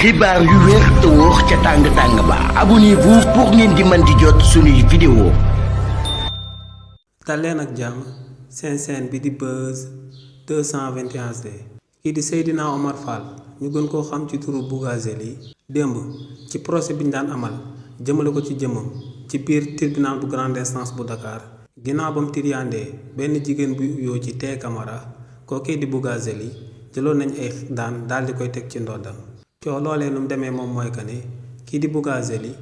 xibaar yu wér te wóor ca tàng ba abonnez-vous pour ngeen di mën di jot suñuy vidéo. daleen ak jàmm seen bi di Buzz 221 HD kii di Seydina Omar Fall ñu gën koo xam ci turu Bougazelli démb ci procès bi ñu daan amal jëmale ko ci jëmmam ci biir tribunal bu grande instance bu Dakar ginnaaw bam tiriyandee benn jigéen bu uyoo ci Té Camara kookee di Bougazelli jëloon nañ ay daan daal di koy teg ci ndoddam coow loolee nu mu demee moom mooy que ne kii di Bougazelli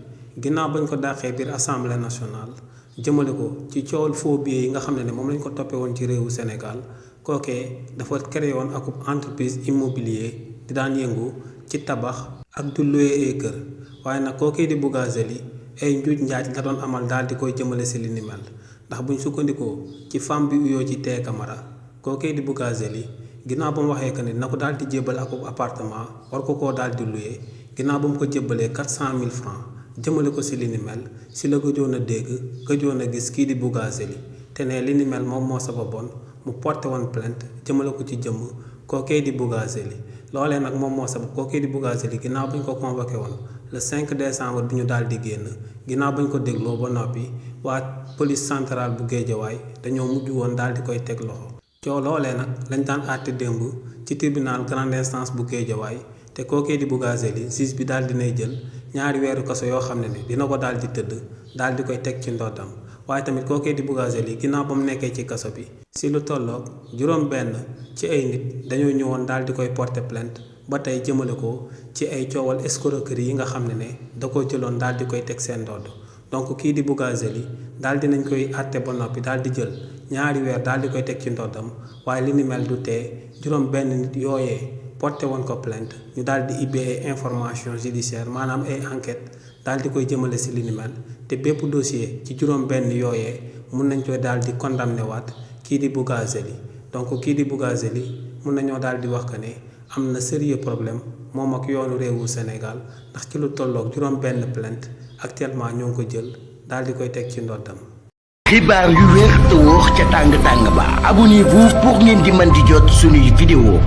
ginnaaw bañ ko dàqee biir assemblée nationale jëmale ko ci coowal faux billets yi nga xam ne moom lañ ko toppee woon ci réewu Sénégal kookee dafa créé woon ak entreprise immobilier di daan yëngu ci tabax ak du loué ay kër waaye nag kookee di Bougazelli ay njuuj njaaj la doon amal daal di koy jëmale si li ni mel ndax buñ sukkandikoo ci femme bi uyoo ci Té Camara kookee di Bougazelli ginnaaw ba mu waxee que ne na ko daal di jébbal ak appartement war ko koo daal di loué ginnaaw ba mu ko jébbalee 400 000 francs jëmale ko si li ni mel si la gëjoon a dégg gëjoon a gis kii di Bougazelli te ne li ni mel moom moo sababoon mu porté woon plainte jëmale ko ci jëmm kookee di Bougazelli loolee nag moom moo sabab kookee di Bougazelli ginnaaw ba ñu ko convoqué woon le 5 décembre bi ñu daal di génn ginnaaw ba ñu ko dégloo ba noppi waa police centrale bu Guédiawaye dañoo mujj woon daal di koy teg loxo. coow loolee nag lañ daan àtte démb ci tribunal grande instance bu Guédiawaye te kookee di Bougazelli juge bi daal dinay jël ñaari weeru kaso yoo xam ne dina ko daal di tëdd daal di koy teg ci ndoddam waaye tamit kookee di Bougazelli ginnaaw ba mu nekkee ci kaso bi si lu tolloog juróom benn ci ay nit dañoo ñëwoon daal di koy porter plainte ba tey jëmale ko ci ay coowal escroquerie yi nga xam ne da ko jëloon daal di koy teg seen ndodd donc kii di Bougazelli daal dinañ koy àtte ba noppi daal di jël ñaari weer daal di koy teg ci ndoddam waaye li ni mel du tee juróom benn nit yooyee porté woon ko plainte ñu daal di ibbi ay information judiciaire maanaam ay enquête daal di koy jëmale si li ni mel te bépp dossier ci juróom benn yooyee mun nañ koy daal di condamné waat kii di Bougazelli donc kii di Bougazelli mun nañoo daal di wax que ne am na sérieux problème moom ak yoonu réewu Sénégal ndax ci lu tolloog juróom benn plainte actuellement ñoo ngi ko jël daal di koy teg ci ndoddam. xibaar yu wér te wóor ca tàng ba abonnez-vous pour ngeen di mën di jot suñuy vidéo.